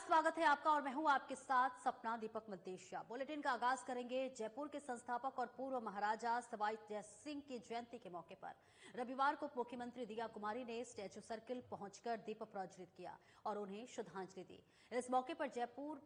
स्वागत है आपका और मैं हूं आपके साथ सपना दीपक मदेशिया। बुलेटिन का आगाज करेंगे जयपुर के संस्थापक और पूर्व महाराजा सवाई जय सिंह की जयंती के मौके पर। रविवार को मुख्यमंत्री दिया कुमारी ने स्टैच्यू सर्किल पहुंचकर दीप प्रज्वलित किया और उन्हें श्रद्धांजलि दी। इस मौके पर जयपुर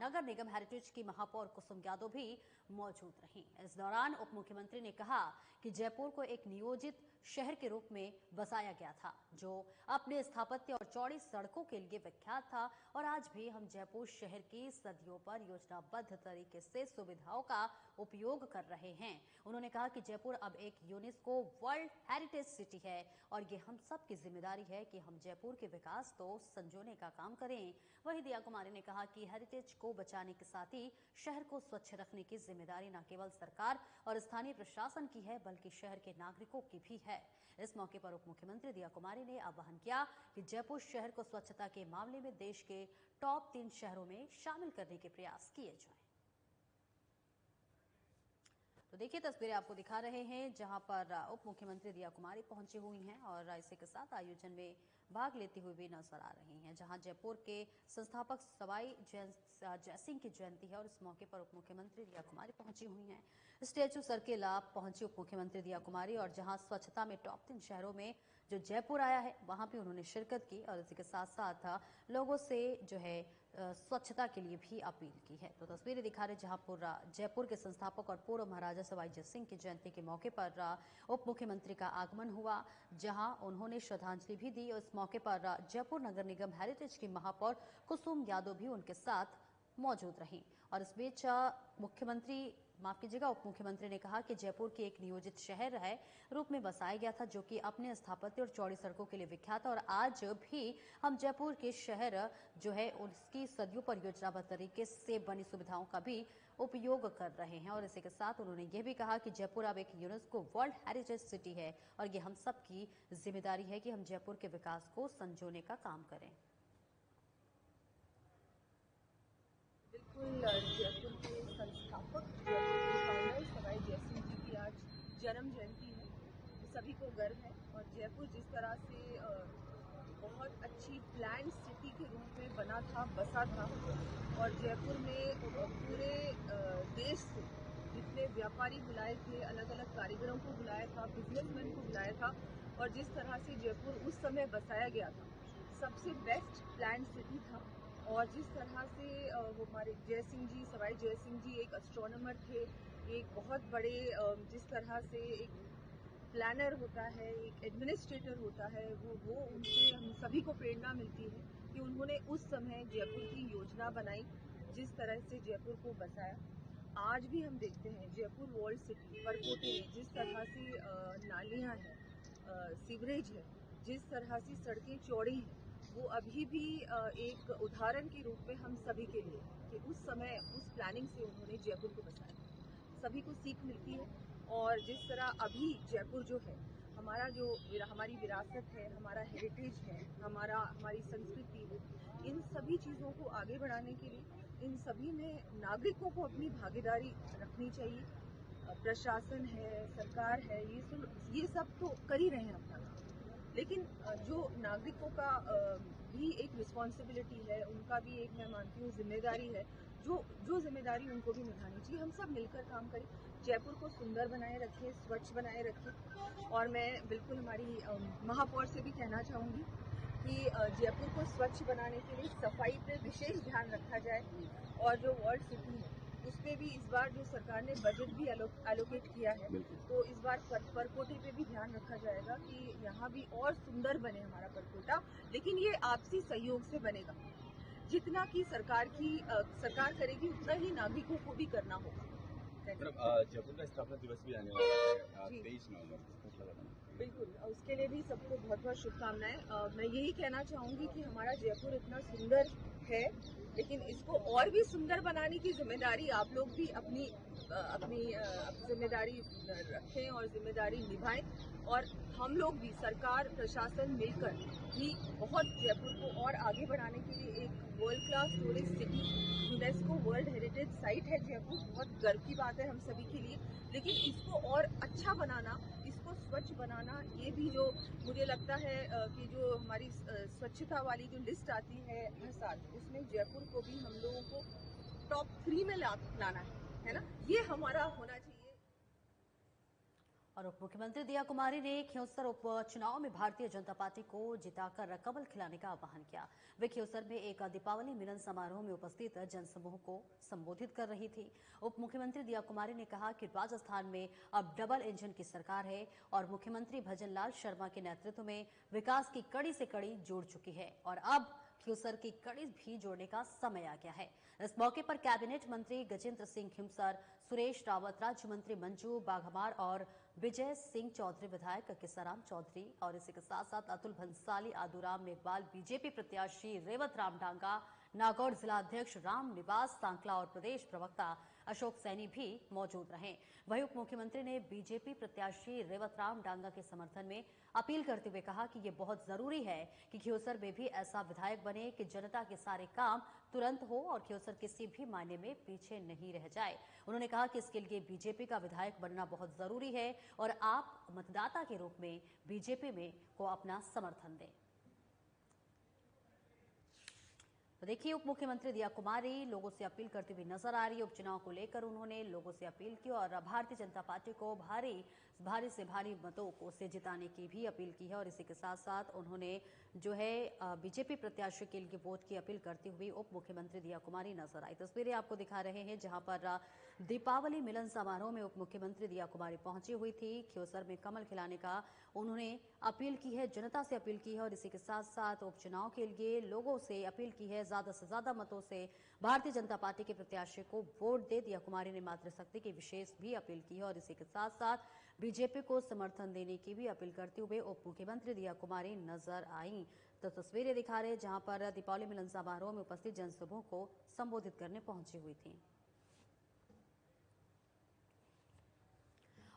नगर निगम हेरिटेज की महापौर कुसुम यादव भी मौजूद रहीं। इस दौरान उप मुख्यमंत्री ने कहा कि जयपुर को एक नियोजित शहर के रूप में बसाया गया था, जो अपने स्थापत्य और चौड़ी सड़कों के लिए विख्यात था और आज भी हम जयपुर शहर की सदियों पर योजनाबद्ध तरीके से सुविधाओं का उपयोग कर रहे हैं। उन्होंने कहा कि जयपुर अब एक यूनेस्को वर्ल्ड हेरिटेज सिटी है और ये हम सब की जिम्मेदारी है कि हम जयपुर के विकास को संजोने का काम करें। वहीं दिया कुमारी ने कहा कि हेरिटेज को बचाने के साथ ही शहर को स्वच्छ रखने की जिम्मेदारी न केवल सरकार और स्थानीय प्रशासन की है बल्कि शहर के नागरिकों की भी है। इस मौके पर उप मुख्यमंत्री दिया कुमारी ने आह्वान किया कि जयपुर शहर को स्वच्छता के मामले में देश के टॉप 3 शहरों में शामिल करने के प्रयास किए जाएं। तो देखिए तस्वीरें आपको दिखा रहे हैं जहां पर उप मुख्यमंत्री दिया कुमारी पहुंची हुई हैं और इसी के साथ आयोजन में भाग लेती हुई भी नजर आ रही हैं, जहां जयपुर के संस्थापक सवाई जय सिंह की जयंती है और इस मौके पर उप मुख्यमंत्री दिया कुमारी पहुंची हुई हैं। स्टैच्यू सर्किल पहुंची उप मुख्यमंत्री दिया कुमारी और जहां स्वच्छता में टॉप 3 शहरों में जो जयपुर आया है वहां भी उन्होंने शिरकत की और इसी के साथ साथ लोगों से जो है स्वच्छता के लिए भी अपील की है। तो तस्वीरें दिखा रहे जहां जयपुर के संस्थापक और पूर्व महाराजा सवाई जय सिंह की जयंती के मौके पर उप मुख्यमंत्री का आगमन हुआ, जहां उन्होंने श्रद्धांजलि भी दी और इस मौके पर जयपुर नगर निगम हेरिटेज की महापौर कुसुम यादव भी उनके साथ मौजूद रहीं। और इस बीच उप मुख्यमंत्री ने कहा कि जयपुर की एक नियोजित शहर है रूप में बसाया गया था, जो कि अपने स्थापत्य और चौड़ी सड़कों के लिए विख्यात है और आज भी हम जयपुर के शहर जो है उसकी सदियों पर योजनाबद्ध तरीके से बनी सुविधाओं का भी उपयोग कर रहे हैं। और इसी के साथ उन्होंने यह भी कहा कि जयपुर अब एक यूनेस्को वर्ल्ड हेरिटेज सिटी है और ये हम सब की जिम्मेदारी है कि हम जयपुर के विकास को संजोने का काम करें। बिल्कुल, जयपुर के संस्थापक जयपुर के फाउंडर सवाई जय सिंह जी की आज जन्म जयंती है। सभी को गर्व है और जयपुर जिस तरह से बहुत अच्छी प्लान सिटी के रूप में बना था, बसा था और जयपुर में पूरे देश से जितने व्यापारी बुलाए थे, अलग अलग कारीगरों को बुलाया था, बिजनेसमैन को बुलाया था और जिस तरह से जयपुर उस समय बसाया गया था, सबसे बेस्ट प्लान सिटी था। और जिस तरह से वो हमारे जय सिंह जी, सवाई जय सिंह जी एक एस्ट्रोनॉमर थे, एक बहुत बड़े जिस तरह से एक प्लानर होता है, एक एडमिनिस्ट्रेटर होता है, वो उनसे हम सभी को प्रेरणा मिलती है कि उन्होंने उस समय जयपुर की योजना बनाई, जिस तरह से जयपुर को बसाया। आज भी हम देखते हैं जयपुर वर्ल्ड सिटी परकोटे में जिस तरह से नालियाँ हैं, सीवरेज है, जिस तरह से सड़कें चौड़ी हैं, वो अभी भी एक उदाहरण के रूप में हम सभी के लिए कि उस समय उस प्लानिंग से उन्होंने जयपुर को बसाया। सभी को सीख मिलती है और जिस तरह अभी जयपुर जो है हमारी विरासत है, हमारा हेरिटेज है, हमारी संस्कृति है, इन सभी चीज़ों को आगे बढ़ाने के लिए इन सभी में नागरिकों को अपनी भागीदारी रखनी चाहिए। प्रशासन है, सरकार है, ये सब तो कर ही रहे हैं अपना, लेकिन जो नागरिकों का भी एक रिस्पॉन्सिबिलिटी है, उनका भी एक, मैं मानती हूँ, जिम्मेदारी है, जो जिम्मेदारी उनको भी निभानी चाहिए। हम सब मिलकर काम करें, जयपुर को सुंदर बनाए रखें, स्वच्छ बनाए रखें। और मैं बिल्कुल हमारी महापौर से भी कहना चाहूँगी कि जयपुर को स्वच्छ बनाने के लिए सफाई पे विशेष ध्यान रखा जाए और जो वर्ल्ड सिटी है उस पर भी इस बार जो सरकार ने बजट भी एलोकेट किया है, तो इस बार परकोटे पे भी ध्यान रखा जाएगा कि यहाँ भी और सुंदर बने हमारा परकोटा, लेकिन ये आपसी सहयोग से बनेगा। जितना कि सरकार करेगी उतना ही नागरिकों को भी करना होगा। जयपुर का स्थापना दिवस भी आने वाला है 23 नवंबर। बिल्कुल, उसके लिए भी सबको बहुत बहुत शुभकामनाएं। मैं यही कहना चाहूंगी कि हमारा जयपुर इतना सुंदर है, लेकिन इसको और भी सुंदर बनाने की जिम्मेदारी आप लोग भी अपनी जिम्मेदारी रखें और जिम्मेदारी निभाएं और हम लोग भी, सरकार, प्रशासन मिलकर भी बहुत जयपुर को और आगे बढ़ाने के लिए एक world class tourist city, UNESCO world heritage site है जयपुर, बहुत गर्व की बात है हम सभी के लिए, लेकिन इसको और अच्छा बनाना, इसको स्वच्छ बनाना करना, ये भी जो मुझे लगता है कि जो हमारी स्वच्छता वाली जो लिस्ट आती है हर साल, उसमें जयपुर को भी हम लोगों को टॉप 3 में लाना है ना, ये हमारा होना चाहिए। और उप मुख्यमंत्री दिया कुमारी ने खियोसर उपचुनाव में भारतीय जनता पार्टी को जिताकर कमल खिलाने का आह्वान किया। वे खियोसर में एक दीपावली मिलन समारोह में उपस्थित जनसमूह को संबोधित कर रही थी। उप मुख्यमंत्री दिया कुमारी ने कहा कि राजस्थान में अब डबल इंजन की सरकार है और मुख्यमंत्री भजनलाल शर्मा के नेतृत्व में विकास की कड़ी से कड़ी जोड़ चुकी है और अब खियोसर की कड़ी भी जोड़ने का समय आ गया है। इस मौके पर कैबिनेट मंत्री गजेंद्र सिंह खिमसर, सुरेश रावत, राज्य मंत्री मंजू बाघमार और विजय सिंह चौधरी, विधायक किसाराम चौधरी और इसी के साथ साथ अतुल भंसाली, आदूराम मेघवाल, बीजेपी प्रत्याशी रेवत राम डांगा, नागौर जिला अध्यक्ष राम निवास सांकला और प्रदेश प्रवक्ता अशोक सैनी भी मौजूद रहे। वहीं उप मुख्यमंत्री ने बीजेपी प्रत्याशी रेवत राम डांगा के समर्थन में अपील करते हुए कहा कि ये बहुत जरूरी है कि खियोसर में भी ऐसा विधायक बने कि जनता के सारे काम तुरंत हो और खियोसर किसी भी मायने में पीछे नहीं रह जाए। उन्होंने कहा कि इसके लिए बीजेपी का विधायक बनना बहुत जरूरी है और आप मतदाता के रूप में बीजेपी में को अपना समर्थन दें। तो देखिए, उप मुख्यमंत्री दिया कुमारी लोगों से अपील करती हुई नजर आ रही है। उपचुनाव को लेकर उन्होंने लोगों से अपील की और भारतीय जनता पार्टी को भारी से भारी मतों को से जिताने की भी अपील की है और इसी के साथ साथ उन्होंने जो है बीजेपी प्रत्याशी के लिए वोट की अपील करती हुई उप मुख्यमंत्री दिया कुमारी नजर आई। तस्वीरें आपको दिखा रहे हैं जहां पर दीपावली मिलन समारोह में उप मुख्यमंत्री दिया कुमारी पहुंची हुई थी। खियोसर में कमल खिलाने का उन्होंने अपील की है, जनता से अपील की है और इसी के साथ साथ उपचुनाव के लिए लोगों से अपील की है ज्यादा से ज्यादा मतों से भारतीय जनता पार्टी के प्रत्याशी को वोट दे। दिया कुमारी ने मातृशक्ति की विशेष भी अपील की है और इसी के साथ साथ बीजेपी को समर्थन देने की भी अपील करते हुए उप मुख्यमंत्री दिया कुमारी नजर आई। तो तस्वीरें दिखा रहे जहां पर दीपावली मिलन समारोह में उपस्थित जनसमूह को संबोधित करने पहुंची हुई थी।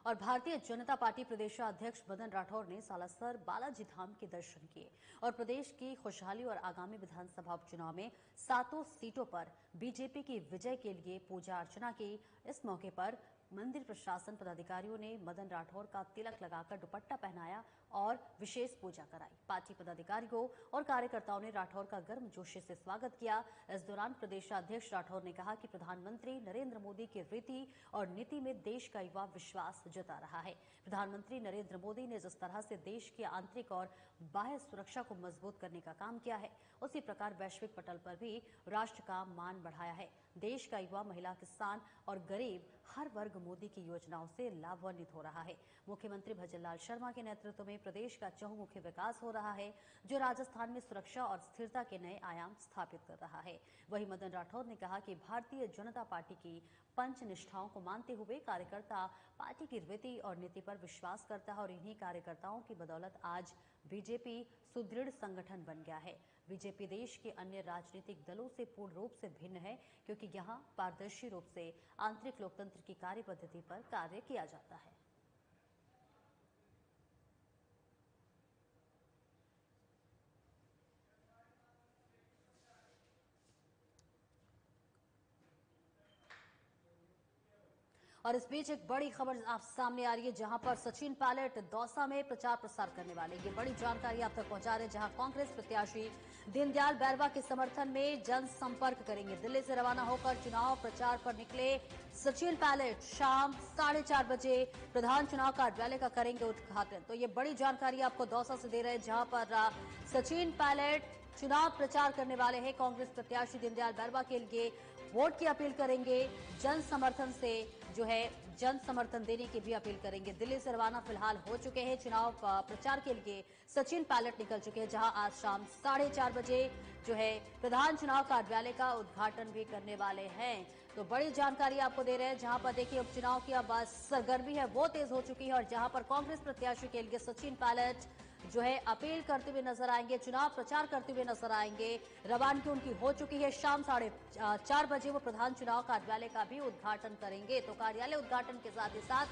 और भारतीय जनता पार्टी प्रदेशाध्यक्ष मदन राठौर ने सालासर बालाजी धाम के दर्शन किए और प्रदेश की खुशहाली और आगामी विधानसभा उपचुनाव में 7 सीटों पर बीजेपी की विजय के लिए पूजा अर्चना की। इस मौके पर मंदिर प्रशासन पदाधिकारियों ने मदन राठौर का तिलक लगाकर दुपट्टा पहनाया और विशेष पूजा कराई। पार्टी पदाधिकारियों और कार्यकर्ताओं ने राठौर का गर्मजोशी से स्वागत किया। इस दौरान प्रदेशाध्यक्ष राठौर ने कहा कि प्रधानमंत्री नरेंद्र मोदी की रीति और नीति में देश का युवा विश्वास जता रहा है। प्रधानमंत्री नरेंद्र मोदी ने जिस तरह से देश की आंतरिक और बाह्य सुरक्षा को मजबूत करने का काम किया है, उसी प्रकार वैश्विक पटल पर भी राष्ट्र का मान बढ़ाया है। देश का युवा, महिला, किसान और गरीब हर वर्ग मोदी की योजनाओं से लाभान्वित हो रहा है। मुख्यमंत्री भजनलाल शर्मा के नेतृत्व में प्रदेश का चहुमुखी विकास हो रहा है, जो राजस्थान में सुरक्षा और स्थिरता के नए आयाम स्थापित कर रहा है। वहीं मदन राठौर ने कहा कि भारतीय जनता पार्टी की पंच निष्ठाओं को मानते हुए कार्यकर्ता पार्टी की रीति और नीति पर विश्वास करता है और इन्हीं कार्यकर्ताओं की बदौलत आज बीजेपी सुदृढ़ संगठन बन गया है। बीजेपी देश के अन्य राजनीतिक दलों से पूर्ण रूप से भिन्न है क्योंकि यहां पारदर्शी रूप से आंतरिक लोकतंत्र की कार्य पद्धति पर कार्य किया जाता है। और इस बीच एक बड़ी खबर आप सामने आ रही है जहां पर सचिन पायलट दौसा में प्रचार प्रसार करने वाले, ये बड़ी जानकारी आप तक पहुंचा रहे हैं। जहां कांग्रेस प्रत्याशी दीनदयाल बैरवा के समर्थन में जनसंपर्क करेंगे। दिल्ली से रवाना होकर चुनाव प्रचार पर निकले सचिन पायलट शाम 4:30 बजे प्रधान चुनाव कार्यालय का करेंगे उद्घाटन। तो ये बड़ी जानकारी आपको दौसा से दे रहे हैं जहां पर सचिन पायलट चुनाव प्रचार करने वाले हैं। कांग्रेस प्रत्याशी दीनदयाल बैरवा के लिए वोट की अपील करेंगे, जन समर्थन से जो है जन समर्थन देने की भी अपील करेंगे। दिल्ली से रवाना फिलहाल हो चुके हैं। चुनाव प्रचार के लिए सचिन पायलट निकल चुके हैं, जहां आज शाम 4:30 बजे जो है प्रधान चुनाव कार्यालय का उद्घाटन भी करने वाले हैं। तो बड़ी जानकारी आपको दे रहे हैं जहां पर देखिए उपचुनाव की अब सरगर्मी है वो तेज हो चुकी है और जहां पर कांग्रेस प्रत्याशी के लिए सचिन पायलट जो है अपील करते हुए नजर आएंगे, चुनाव प्रचार करते हुए नजर आएंगे। रवानगी उनकी हो चुकी है, शाम 4:30 बजे वो प्रधान चुनाव कार्यालय का भी उद्घाटन करेंगे। तो कार्यालय उद्घाटन के साथ ही साथ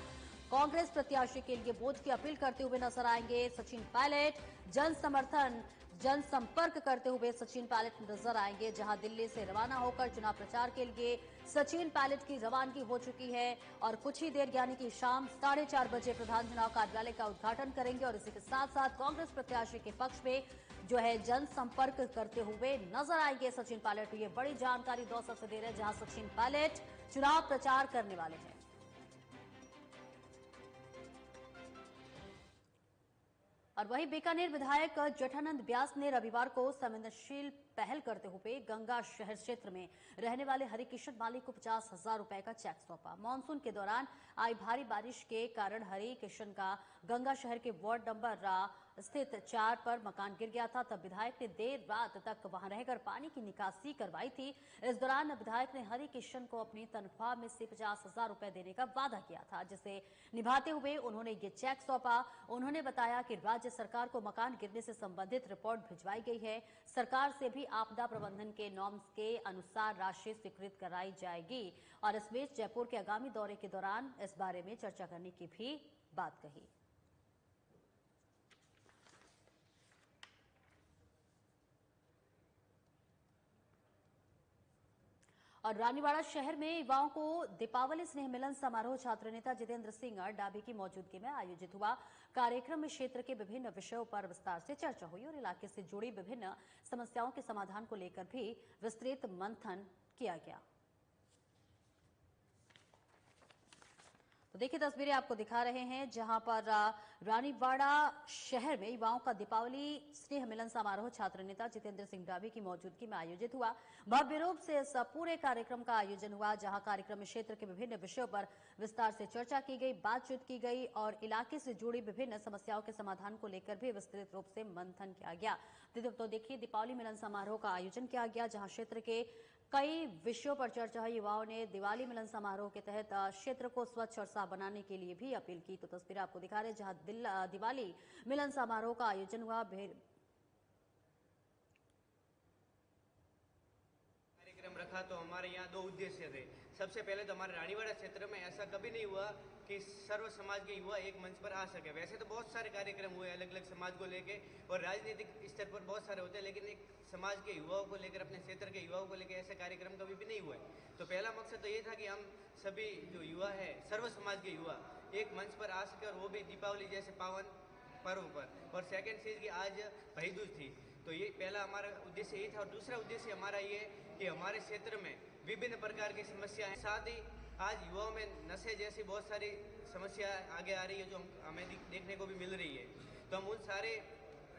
कांग्रेस प्रत्याशी के लिए वोट की अपील करते हुए नजर आएंगे सचिन पायलट। जन समर्थन जनसंपर्क करते हुए सचिन पायलट नजर आएंगे। जहां दिल्ली से रवाना होकर चुनाव प्रचार के लिए सचिन पायलट की रवानगी हो चुकी है और कुछ ही देर यानी कि शाम 4:30 बजे प्रधान चुनाव कार्यालय का उद्घाटन करेंगे और इसी के साथ साथ कांग्रेस प्रत्याशी के पक्ष में जो है जनसंपर्क करते हुए नजर आएंगे सचिन पायलट। ये बड़ी जानकारी दौसा से दे रहे हैं, जहां सचिन पायलट चुनाव प्रचार करने वाले हैं। और वहीं बीकानेर विधायक जेठानंद व्यास ने रविवार को संवेदनशील पहल करते हुए गंगा शहर क्षेत्र में रहने वाले हरिकिशन माली को 50,000 रुपए का चेक सौंपा। मानसून के दौरान आई भारी बारिश के कारण हरिकिशन का गंगा शहर के वार्ड नंबर स्थित 4 पर मकान गिर गया था। तब विधायक ने देर रात तक वहां रहकर पानी की निकासी करवाई थी। इस दौरान विधायक ने हरिकिशन को अपनी तनख्वाह में से 50,000 रुपए देने का वादा किया था, जिसे निभाते हुए उन्होंने ये चेक सौंपा। उन्होंने बताया कि राज्य सरकार को मकान गिरने से संबंधित रिपोर्ट भिजवाई गई है। सरकार से भी आपदा प्रबंधन के नॉर्म्स के अनुसार राशि स्वीकृत कराई जाएगी। और इस बीच जयपुर के आगामी दौरे के दौरान इस बारे में चर्चा करने की भी बात कही। और रानीवाड़ा शहर में युवाओं को दीपावली स्नेह मिलन समारोह छात्र नेता जितेंद्र सिंह डाबी की मौजूदगी में आयोजित हुआ। कार्यक्रम में क्षेत्र के विभिन्न विषयों पर विस्तार से चर्चा हुई और इलाके से जुड़ी विभिन्न समस्याओं के समाधान को लेकर भी विस्तृत मंथन किया गया। तो देखिए तस्वीरें आपको दिखा रहे हैं, जहां पर रानीवाड़ा शहर में युवाओं का दीपावली स्नेह मिलन समारोह छात्र नेता जितेंद्र सिंह डाबी की मौजूदगी में आयोजित हुआ। भव्य रूप से इस पूरे कार्यक्रम का आयोजन हुआ, जहां कार्यक्रम में क्षेत्र के विभिन्न विषयों पर विस्तार से चर्चा की गई, बातचीत की गई और इलाके से जुड़ी विभिन्न समस्याओं के समाधान को लेकर भी विस्तृत रूप से मंथन किया गया। तो देखिए दीपावली मिलन समारोह का आयोजन किया गया, जहां क्षेत्र के कई विषयों पर चर्चा हुई। युवाओं ने दिवाली मिलन समारोह के तहत क्षेत्र को स्वच्छ और साफ बनाने के लिए भी अपील की। तो तस्वीरें आपको दिखा रहे हैं, जहां दिवाली मिलन समारोह का आयोजन हुआ। कार्यक्रम रखा तो हमारे यहाँ 2 उद्देश्य थे। सबसे पहले तो हमारे रानीवाड़ा क्षेत्र में ऐसा कभी नहीं हुआ कि सर्व समाज के युवा एक मंच पर आ सके। वैसे तो बहुत सारे कार्यक्रम हुए अलग अलग समाज को लेके और राजनीतिक स्तर पर बहुत सारे होते हैं, लेकिन एक समाज के युवाओं को लेकर, अपने क्षेत्र के युवाओं को लेकर ऐसे कार्यक्रम कभी भी नहीं हुए। तो पहला मकसद तो ये था कि हम सभी जो युवा है, सर्व समाज के युवा एक मंच पर आ सके और वो भी दीपावली जैसे पावन पर्व पर। और सेकेंड चीज़ की आज भाई दूज थी, तो ये पहला हमारा उद्देश्य ये था। और दूसरा उद्देश्य हमारा ये कि हमारे क्षेत्र में विभिन्न प्रकार की समस्याएं, साथ ही आज युवाओं में नशे जैसी बहुत सारी समस्या आगे आ रही है जो हमें देखने को भी मिल रही है। तो हम उन सारे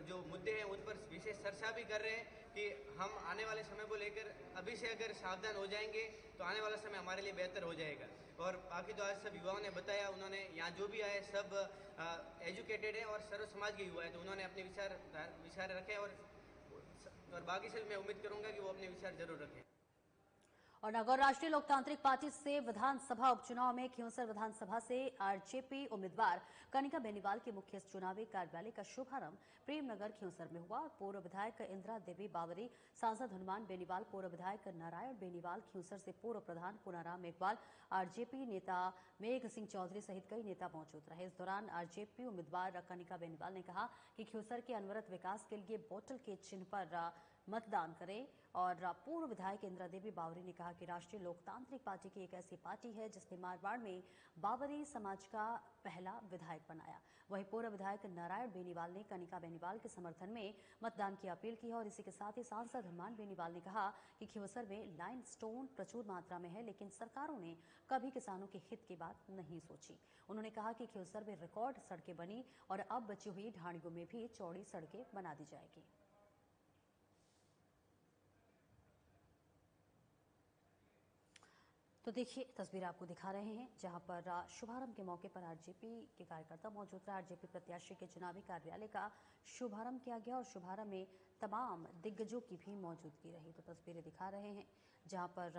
जो मुद्दे हैं उन पर विशेष चर्चा भी कर रहे हैं कि हम आने वाले समय को लेकर अभी से अगर सावधान हो जाएंगे तो आने वाला समय हमारे लिए बेहतर हो जाएगा। और बाकी तो आज सब युवाओं ने बताया, उन्होंने यहाँ जो भी आए सब एजुकेटेड है और सर्व समाज के युवा है, तो उन्होंने अपने विचार रखे और बाकी से मैं उम्मीद करूंगा कि वो अपने विचार जरूर रखें। और नागौर राष्ट्रीय लोकतांत्रिक पार्टी से विधानसभा उपचुनाव में खींवसर विधानसभा से आरजेपी उम्मीदवार कनिका बेनीवाल के मुख्य चुनावी कार्यालय का शुभारंभ प्रेमनगर खींवसर में हुआ। पूर्व विधायक इंदिरा देवी बावरी, सांसद हनुमान बेनीवाल, पूर्व विधायक नारायण बेनीवाल, खींवसर से पूर्व प्रधान पुनाराम मेघवाल, आरजेपी नेता मेघ सिंह चौधरी सहित कई नेता मौजूद रहे। इस दौरान आरजेपी उम्मीदवार कनिका बेनीवाल ने कहा कि खींवसर के अनवरत विकास के लिए बोतल के चिन्ह पर मतदान करें। और पूर्व विधायक इंदिरा देवी बावरी ने कहा कि राष्ट्रीय लोकतांत्रिक पार्टी की एक ऐसी पार्टी है जिसने मारवाड़ में बावरी समाज का पहला विधायक बनाया। वहीं पूर्व विधायक नारायण बेनीवाल ने कनिका बेनीवाल के समर्थन में मतदान की अपील की है। और इसी के साथ ही सांसद हनुमान बेनीवाल ने कहा कि खींवसर में लाइम स्टोन प्रचुर मात्रा में है, लेकिन सरकारों ने कभी किसानों के हित की बात नहीं सोची। उन्होंने कहा कि खींवसर में रिकॉर्ड सड़कें बनी और अब बची हुई ढाणियों में भी चौड़ी सड़कें बना दी जाएगी। तो देखिए तस्वीर आपको दिखा रहे हैं, जहां पर शुभारंभ के मौके पर आरजेपी के कार्यकर्ता मौजूद रहे। आरजेपी प्रत्याशी के चुनावी कार्यालय का शुभारंभ किया गया और शुभारंभ में तमाम दिग्गजों की भी मौजूदगी रही। तो तस्वीरें दिखा रहे हैं, जहां पर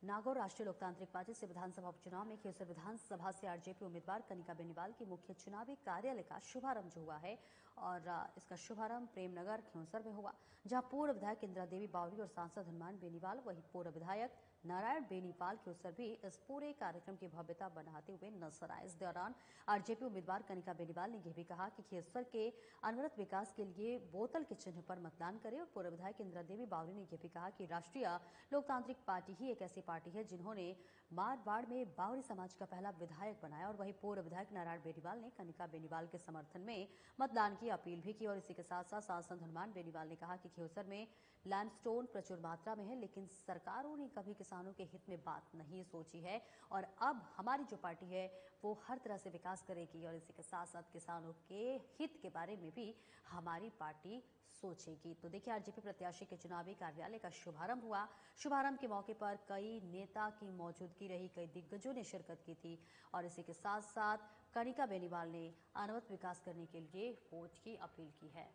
नागौर राष्ट्रीय लोकतांत्रिक पार्टी से विधानसभा उपचुनाव में खींवसर विधानसभा से आरजेपी उम्मीदवार कनिका बेनीवाल की मुख्य चुनावी कार्यालय का शुभारंभ जो हुआ है और इसका शुभारंभ प्रेमनगर खींवसर में हुआ, जहां पूर्व विधायक इंदिरा देवी बावरी और सांसद हनुमान बेनीवाल, वही पूर्व विधायक नारायण बेनीवाल के उत्सव भी इस पूरे कार्यक्रम की भव्यता बढ़ाते हुए नजर आए। इस दौरान आरजेपी उम्मीदवार कनिका बेनीवाल ने यह भी कहा कि खेसर के अनवरत विकास के लिए बोतल के चिन्ह पर मतदान करें। और पूर्व विधायक इंदिरा देवी बावरी ने यह भी कहा कि राष्ट्रीय लोकतांत्रिक पार्टी ही एक ऐसी पार्टी है जिन्होंने मारवाड़ में बावरी समाज का पहला विधायक बनाया। और वहीं पूर्व विधायक नारायण बेनीवाल ने कनिका बेनीवाल के समर्थन में मतदान की अपील भी की। और इसी के साथ साथ सांसद हनुमान बेनीवाल ने कहा कि खेसर में लैंडस्टोन प्रचुर मात्रा में है, लेकिन सरकारों ने कभी किसानों के हित में बात नहीं सोची है। और अब हमारी जो पार्टी है वो हर तरह से विकास करेगी और इसी के साथ साथ किसानों के हित के बारे में भी हमारी पार्टी सोचेगी। तो देखिए, आरजेपी प्रत्याशी के चुनावी कार्यालय का शुभारंभ हुआ। शुभारंभ के मौके पर कई नेता की मौजूदगी रही, कई दिग्गजों ने शिरकत की थी। और इसी के साथ साथ कनिका बेनीवाल ने अनवरत विकास करने के लिए वोट की अपील की है।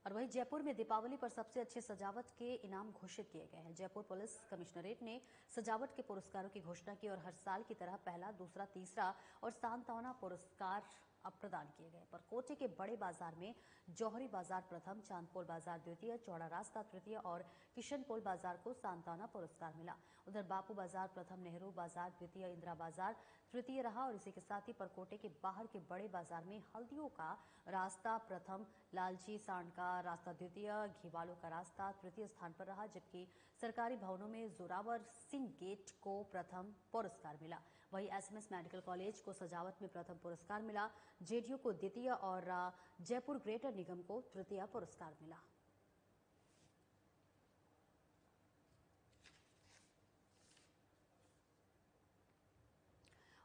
और वहीं जयपुर में दीपावली पर सबसे अच्छे सजावट के इनाम घोषित किए गए हैं। जयपुर पुलिस कमिश्नरेट ने सजावट के पुरस्कारों की घोषणा की और हर साल की तरह पहला, दूसरा, तीसरा और सांत्वना पुरस्कार अब प्रदान किए गए। पर कोटे के बड़े बाजार में जौहरी बाजार प्रथम, चांदपोल बाजार द्वितीय, चौड़ा रास्ता तृतीय और किशनपोल बाजार को सांत्वना पुरस्कार मिला। उधर बापू बाजार प्रथम, नेहरू बाजार द्वितीय, इंदिरा बाजार तृतीय रहा। और इसी के साथ ही परकोटे के बाहर के बड़े बाजार में हल्दियों का रास्ता प्रथम, लालची सांड का रास्ता द्वितीय, घीवालों का रास्ता तृतीय स्थान पर रहा। जबकि सरकारी भवनों में जोरावर सिंह गेट को प्रथम पुरस्कार मिला। वहीं एसएमएस मेडिकल कॉलेज को सजावट में प्रथम पुरस्कार मिला, जेडीयू को द्वितीय और जयपुर ग्रेटर निगम को तृतीय पुरस्कार मिला।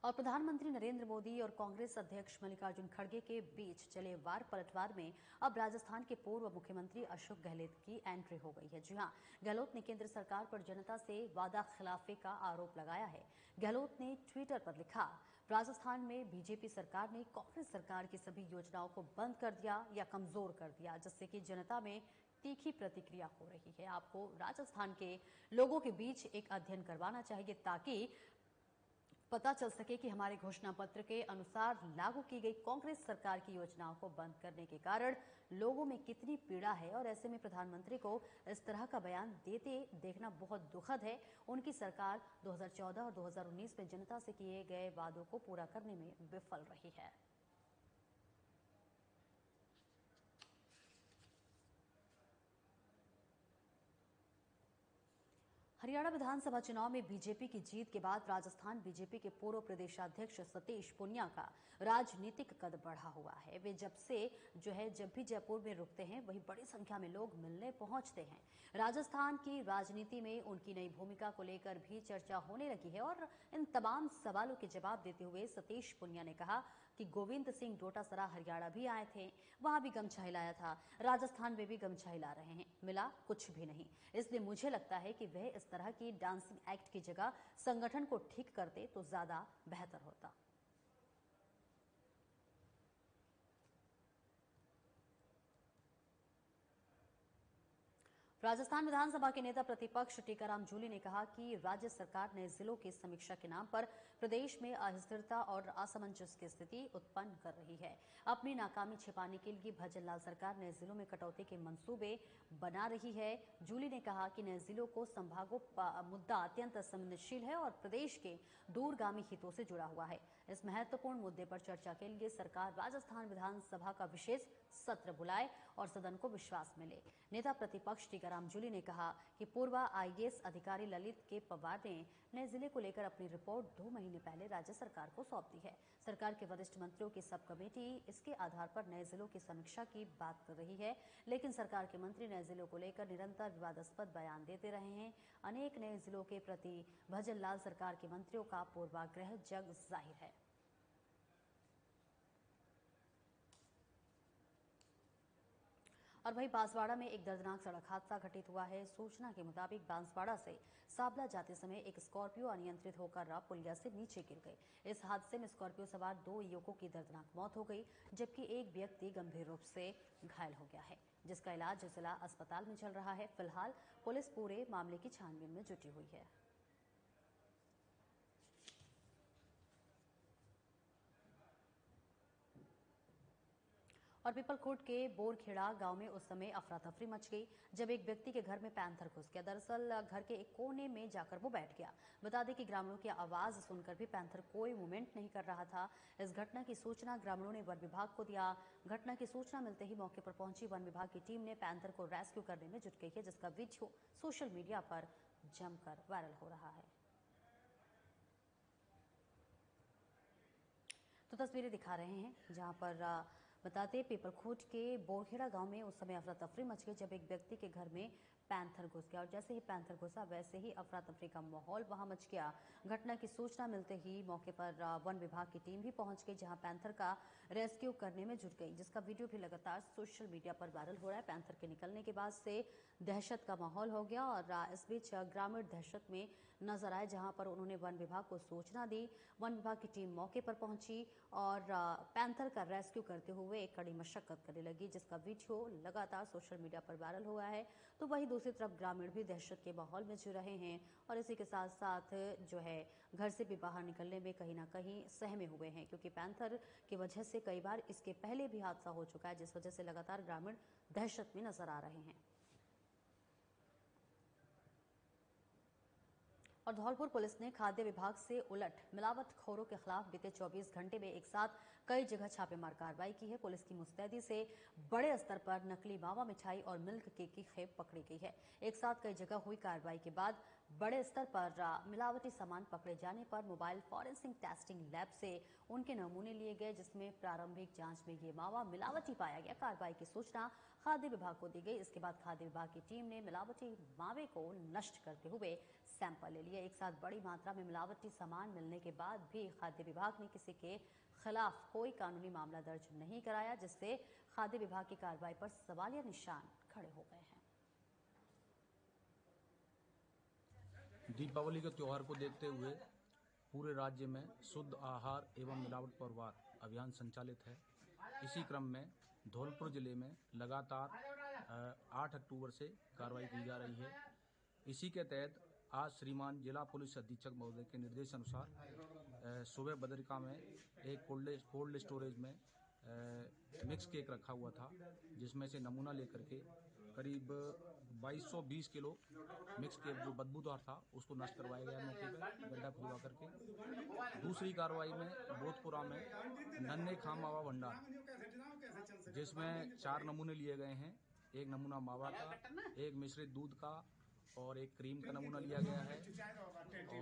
और प्रधानमंत्री नरेंद्र मोदी और कांग्रेस अध्यक्ष मल्लिकार्जुन खड़गे के बीच चले वार पलटवार में अब राजस्थान के पूर्व मुख्यमंत्री अशोक गहलोत की एंट्री हो गई है। जी हां, गहलोत ने केंद्र सरकार पर जनता से वादा खिलाफी का आरोप लगाया है। गहलोत ने ट्विटर पर लिखा, राजस्थान में बीजेपी सरकार ने कांग्रेस सरकार की सभी योजनाओं को बंद कर दिया या कमजोर कर दिया, जिससे कि जनता में तीखी प्रतिक्रिया हो रही है। आपको राजस्थान के लोगों के बीच एक अध्ययन करवाना चाहिए ताकि पता चल सके कि हमारे घोषणा पत्र के अनुसार लागू की गई कांग्रेस सरकार की योजनाओं को बंद करने के कारण लोगों में कितनी पीड़ा है। और ऐसे में प्रधानमंत्री को इस तरह का बयान देते देखना बहुत दुखद है। उनकी सरकार 2014 और 2019 में जनता से किए गए वादों को पूरा करने में विफल रही है। हरियाणा विधानसभा चुनाव में बीजेपी की जीत के बाद राजस्थान बीजेपी के पूर्व प्रदेशाध्यक्ष सतीश पुनिया का राजनीतिक कद बढ़ा हुआ है। वे जब भी जयपुर में रुकते हैं वही बड़ी संख्या में लोग मिलने पहुंचते हैं। राजस्थान की राजनीति में उनकी नई भूमिका को लेकर भी चर्चा होने लगी है। और इन तमाम सवालों के जवाब देते हुए सतीश पुनिया ने कहा कि गोविंद सिंह डोटासरा हरियाणा भी आए थे, वहां भी गमछा हिलाया था, राजस्थान में भी गमछा हिला रहे हैं, मिला कुछ भी नहीं। इसलिए मुझे लगता है कि वह इस तरह की डांसिंग एक्ट की जगह संगठन को ठीक करते तो ज्यादा बेहतर होता। राजस्थान विधानसभा के नेता प्रतिपक्ष टीकाराम जूली ने कहा कि राज्य सरकार नए जिलों की समीक्षा के नाम पर प्रदेश में अस्थिरता और असमंजस की स्थिति उत्पन्न कर रही है। अपनी नाकामी छिपाने के लिए भजनलाल सरकार नए जिलों में कटौती के मंसूबे बना रही है। जूली ने कहा कि नए जिलों को संभागों मुद्दा अत्यंत संवेदनशील है और प्रदेश के दूरगामी हितों से जुड़ा हुआ है। इस महत्वपूर्ण मुद्दे पर चर्चा के लिए सरकार राजस्थान विधानसभा का विशेष सत्र बुलाए और सदन को विश्वास मिले। नेता प्रतिपक्ष टीकाराम जूली ने कहा कि पूर्व आईएएस अधिकारी ललित के पवार ने नए जिले को लेकर अपनी रिपोर्ट 2 महीने पहले राज्य सरकार को सौंप दी है। सरकार के वरिष्ठ मंत्रियों की सब कमेटी इसके आधार पर नए जिलों की समीक्षा की बात कर रही है, लेकिन सरकार के मंत्री नए जिलों को लेकर निरंतर विवादास्पद बयान देते रहे हैं। अनेक नए जिलों के प्रति भजनलाल सरकार के मंत्रियों का पूर्वाग्रह जग जाहिर है। और वहीं बांसवाड़ा में एक दर्दनाक सड़क हादसा घटित हुआ है। सूचना के मुताबिक बांसवाड़ा से साबला जाते समय एक स्कॉर्पियो अनियंत्रित होकर पुलिया से नीचे गिर गई। इस हादसे में स्कॉर्पियो सवार 2 युवकों की दर्दनाक मौत हो गई, जबकि एक व्यक्ति गंभीर रूप से घायल हो गया है, जिसका इलाज जिला अस्पताल में चल रहा है। फिलहाल पुलिस पूरे मामले की छानबीन में जुटी हुई है। और पीपलखोट के बोरखेड़ा गांव में उस समय अफरा तफरी मच गई जब एक व्यक्ति के घर में पैंथर घुस गया। दरअसल घर के एक कोने में जाकर वो बैठ गया। बता दें कि ग्रामीणों की आवाज सुनकर भी पैंथर कोई मूवमेंट नहीं कर रहा था। इस घटना की सूचना ग्रामीणों ने वन विभाग को दिया। घटना की सूचना मिलते ही मौके पर पहुंची वन विभाग की टीम ने पैंथर को रेस्क्यू करने में जुट गई है, जिसका वीडियो सोशल मीडिया पर जमकर वायरल हो रहा है। तो तस्वीरें दिखा रहे हैं जहां पर बताते पीपलखोट के बोरखेड़ा गांव में उस समय अफरा तफरी मच गई जब एक व्यक्ति के घर में पैंथर घुस गया और जैसे ही पैंथर घुसा वैसे ही अफरा तफरी का माहौल वहां मच गया। घटना की सूचना मिलते ही मौके पर वन विभाग की टीम भी पहुंच गई, जहां पैंथर का रेस्क्यू करने में जुट गई, जिसका वीडियो भी लगातार सोशल मीडिया पर वायरल हो रहा है। पैंथर के निकलने के बाद से दहशत का माहौल हो गया और इस बीच ग्रामीण दहशत में नजर आए, जहां पर उन्होंने वन विभाग को सूचना दी। वन विभाग की टीम मौके पर पहुंची और पैंथर का रेस्क्यू करते हुए एक कड़ी मशक्कत करने लगी, जिसका वीडियो लगातार सोशल मीडिया पर वायरल हुआ है। तो वहीं दूसरी तरफ ग्रामीण भी दहशत के माहौल में जी रहे हैं और इसी के साथ साथ जो है घर से भी बाहर निकलने में कहीं ना कहीं सहमे हुए हैं, क्योंकि पैंथर की वजह से कई बार इसके पहले भी हादसा हो चुका है, जिस वजह से लगातार ग्रामीण दहशत में नजर आ रहे हैं। और धौलपुर पुलिस ने खाद्य विभाग से उलट मिलावटखोरों के खिलाफ बीते 24 घंटे में एक साथ कई जगह छापेमार कार्रवाई की है। पुलिस की मुस्तैदी से बड़े स्तर पर नकली मावा मिठाई और मिल्क केक की खेप पकड़ी गई है। एक साथ कई जगह हुई कार्रवाई के बाद बड़े स्तर पर मिलावटी सामान पकड़े जाने पर मोबाइल फॉरेंसिक टेस्टिंग लैब से उनके नमूने लिए गए, जिसमें प्रारंभिक जांच में ये मावा मिलावटी पाया गया। कार्रवाई की सूचना खाद्य विभाग को दी गई। इसके बाद खाद्य विभाग की टीम ने मिलावटी मावे को नष्ट करते हुए सैंपल ले लिए। एक साथ बड़ी मात्रा में मिलावटी सामान मिलने के बाद भी खाद्य विभाग ने किसी के खिलाफ कोई कानूनी मामला दर्ज नहीं कराया, जिससे खाद्य विभाग की कार्रवाई पर सवालिया निशान खड़े हो गए हैं। दीपावली के त्योहार को देखते हुए पूरे राज्य में शुद्ध आहार एवं मिलावट पर वार अभियान संचालित है। इसी क्रम में धौलपुर जिले में लगातार 8 अक्टूबर से कार्रवाई की जा रही है। इसी के तहत आज श्रीमान जिला पुलिस अधीक्षक महोदय के निर्देश अनुसार सुबह बदरिका में एक कोल्ड स्टोरेज में मिक्स केक रखा हुआ था, जिसमें से नमूना लेकर के करीब 2220 किलो मिक्स केक जो बदबूदार था उसको नष्ट करवाया गया मौके पर गड्ढा खुलवा करके। दूसरी कार्रवाई में बोधपुरा में नन्हे खां मावा भंडार, जिसमें 4 नमूने लिए गए हैं। एक नमूना मावा का, एक मिश्रित दूध का और एक क्रीम का नमूना लिया गया है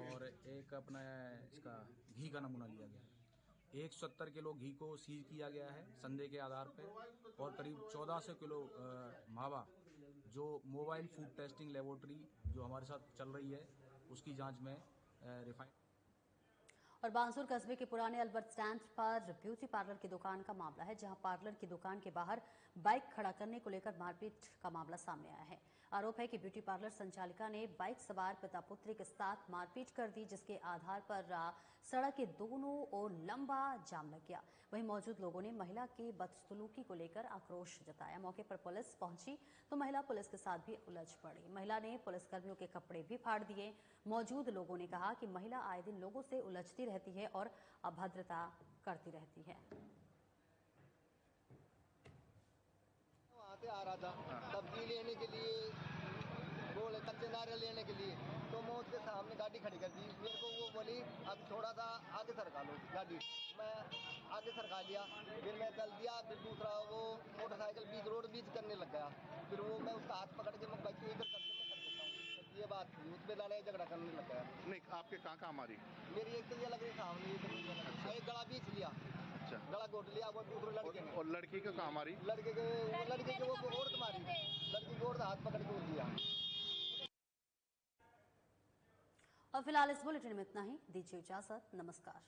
और एक अपना इसका घी का नमूना लिया गया है। 170 किलो घी को सीज किया गया है संदेह के आधार पर और करीब 1400 किलो मावा जो मोबाइल फूड टेस्टिंग लेबोरेटरी जो हमारे साथ चल रही है उसकी जांच में रिफाइन। और बांसुर कस्बे के पुराने अल्बर्ट स्टैंड पर ब्यूटी पार्लर की दुकान का मामला है, जहां पार्लर की दुकान के बाहर बाइक खड़ा करने को लेकर मारपीट का मामला सामने आया है। आरोप है कि ब्यूटी पार्लर संचालिका ने बाइक सवार पिता पुत्री के साथ मारपीट कर दी, जिसके आधार पर सड़क के दोनों ओर लंबा जाम लग गया। वहीं मौजूद लोगों ने महिला की बदसलूकी को लेकर आक्रोश जताया। मौके पर पुलिस पहुंची तो महिला पुलिस के साथ भी उलझ पड़ी। महिला ने पुलिसकर्मियों के कपड़े भी फाड़ दिए। मौजूद लोगों ने कहा कि महिला आए दिन लोगों से उलझती रहती है और अभद्रता करती रहती है। वहाँ से आ रहा था सब्जी लेने के लिए, बोले कच्चे नारियल लेने के लिए, तो मैं उसके सामने गाड़ी खड़ी कर दी। मेरे को वो बोली अब थोड़ा सा आगे सरका लो गाड़ी। मैं आगे सरका लिया, फिर मैं चल दिया। फिर दूसरा वो मोटरसाइकिल बीच रोड बीच करने लग गया। फिर वो मैं उसका हाथ पकड़ के मैं बाइक को इधर करके मैं कर देता हूँ। ये बात थी, उस पर लड़ाई झगड़ा करने लग गया। नहीं, आपके कहाँ मारी? मेरी एक तो ये लग रही सामने, एक गला बीच लिया, गला घोट लिया। वो दूसरे लड़के ने। और लड़की को कहाँ मारी? लड़के के वो औरत मारी, लड़की की औरत हाथ पकड़ के दिया। और फिलहाल इस बुलेटिन में इतना ही। दीजिए इजाजत। नमस्कार।